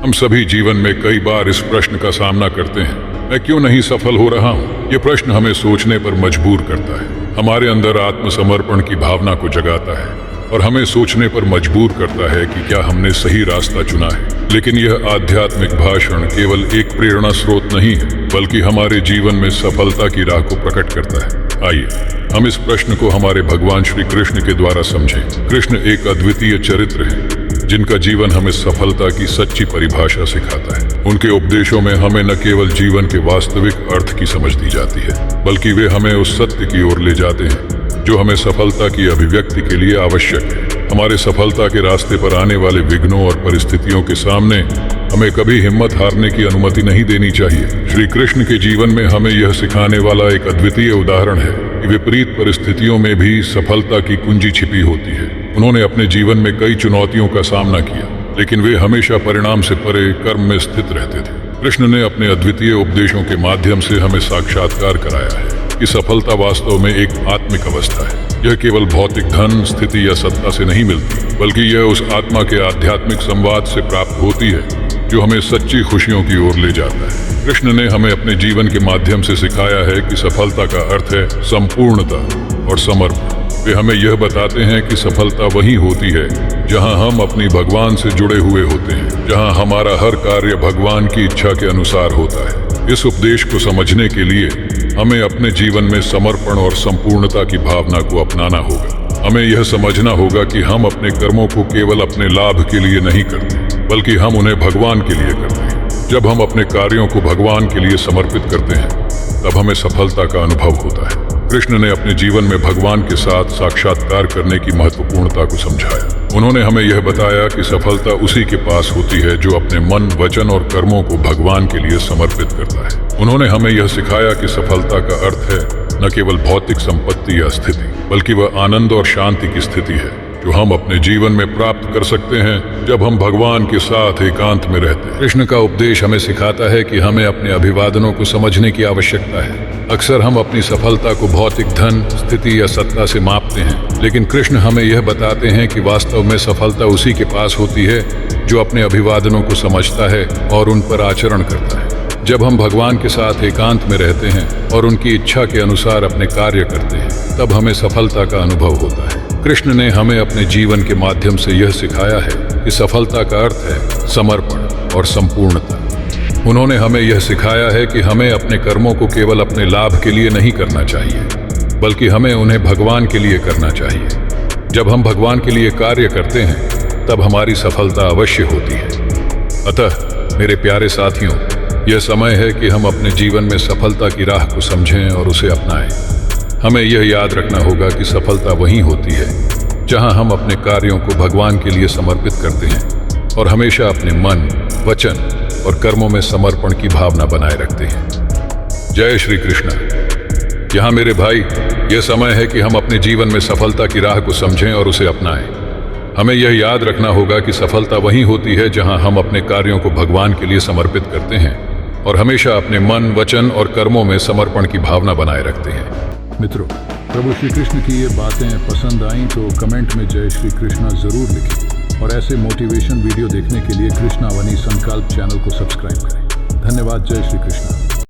हम सभी जीवन में कई बार इस प्रश्न का सामना करते हैं, मैं क्यों नहीं सफल हो रहा हूँ। ये प्रश्न हमें सोचने पर मजबूर करता है, हमारे अंदर आत्मसमर्पण की भावना को जगाता है और हमें सोचने पर मजबूर करता है कि क्या हमने सही रास्ता चुना है। लेकिन यह आध्यात्मिक भाषण केवल एक प्रेरणा स्रोत नहीं है, बल्कि हमारे जीवन में सफलता की राह को प्रकट करता है। आइए हम इस प्रश्न को हमारे भगवान श्री कृष्ण के द्वारा समझें। कृष्ण एक अद्वितीय चरित्र है जिनका जीवन हमें सफलता की सच्ची परिभाषा सिखाता है। उनके उपदेशों में हमें न केवल जीवन के वास्तविक अर्थ की समझ दी जाती है, बल्कि वे हमें उस सत्य की ओर ले जाते हैं जो हमें सफलता की अभिव्यक्ति के लिए आवश्यक है। हमारे सफलता के रास्ते पर आने वाले विघ्नों और परिस्थितियों के सामने हमें कभी हिम्मत हारने की अनुमति नहीं देनी चाहिए। श्री कृष्ण के जीवन में हमें यह सिखाने वाला एक अद्वितीय उदाहरण है कि विपरीत परिस्थितियों में भी सफलता की कुंजी छिपी होती है। उन्होंने अपने जीवन में कई चुनौतियों का सामना किया, लेकिन वे हमेशा परिणाम से परे कर्म में स्थित रहते थे। कृष्ण ने अपने अद्वितीय उपदेशों के माध्यम से हमें साक्षात्कार कराया है कि सफलता वास्तव में एक आत्मिक अवस्था है। यह केवल भौतिक धन, स्थिति या सत्ता से नहीं मिलती, बल्कि यह उस आत्मा के आध्यात्मिक संवाद से प्राप्त होती है जो हमें सच्ची खुशियों की ओर ले जाता है। कृष्ण ने हमें अपने जीवन के माध्यम से सिखाया है कि सफलता का अर्थ है संपूर्णता और समर्पण। वे हमें यह बताते हैं कि सफलता वही होती है जहां हम अपनी भगवान से जुड़े हुए होते हैं, जहां हमारा हर कार्य भगवान की इच्छा के अनुसार होता है। इस उपदेश को समझने के लिए हमें अपने जीवन में समर्पण और संपूर्णता की भावना को अपनाना होगा। हमें यह समझना होगा कि हम अपने कर्मों को केवल अपने लाभ के लिए नहीं करते, बल्कि हम उन्हें भगवान के लिए करते हैं। जब हम अपने कार्यों को भगवान के लिए समर्पित करते हैं, तब हमें सफलता का अनुभव होता है। कृष्ण ने अपने जीवन में भगवान के साथ साक्षात्कार करने की महत्वपूर्णता को समझाया। उन्होंने हमें यह बताया कि सफलता उसी के पास होती है जो अपने मन, वचन और कर्मों को भगवान के लिए समर्पित करता है। उन्होंने हमें यह सिखाया कि सफलता का अर्थ है न केवल भौतिक संपत्ति या स्थिति, बल्कि वह आनंद और शांति की स्थिति है जो हम अपने जीवन में प्राप्त कर सकते हैं जब हम भगवान के साथ एकांत में रहते हैं। कृष्ण का उपदेश हमें सिखाता है कि हमें अपने अभिवादनों को समझने की आवश्यकता है। अक्सर हम अपनी सफलता को भौतिक धन, स्थिति या सत्ता से मापते हैं, लेकिन कृष्ण हमें यह बताते हैं कि वास्तव में सफलता उसी के पास होती है जो अपने अभिवादनों को समझता है और उन पर आचरण करता है। जब हम भगवान के साथ एकांत में रहते हैं और उनकी इच्छा के अनुसार अपने कार्य करते हैं, तब हमें सफलता का अनुभव होता है। कृष्ण ने हमें अपने जीवन के माध्यम से यह सिखाया है कि सफलता का अर्थ है समर्पण और संपूर्णता। उन्होंने हमें यह सिखाया है कि हमें अपने कर्मों को केवल अपने लाभ के लिए नहीं करना चाहिए, बल्कि हमें उन्हें भगवान के लिए करना चाहिए। जब हम भगवान के लिए कार्य करते हैं, तब हमारी सफलता अवश्य होती है। अतः मेरे प्यारे साथियों, यह समय है कि हम अपने जीवन में सफलता की राह को समझें और उसे अपनाएं। हमें यह याद रखना होगा कि सफलता वही होती है जहां हम अपने कार्यों को भगवान के लिए समर्पित करते हैं और हमेशा अपने मन, वचन और कर्मों में समर्पण की भावना बनाए रखते हैं। जय श्री कृष्ण। यहाँ मेरे भाई, यह समय है कि हम अपने जीवन में सफलता की राह को समझें और उसे अपनाएं। हमें यह याद रखना होगा कि सफलता वही होती है जहां हम अपने कार्यों को भगवान के लिए समर्पित करते हैं और हमेशा अपने मन, वचन और कर्मों में समर्पण की भावना बनाए रखते हैं। मित्रों, प्रभु श्री कृष्ण की ये बातें पसंद आईं तो कमेंट में जय श्री कृष्णा जरूर लिखें और ऐसे मोटिवेशन वीडियो देखने के लिए कृष्णावनी संकल्प चैनल को सब्सक्राइब करें। धन्यवाद। जय श्री कृष्ण।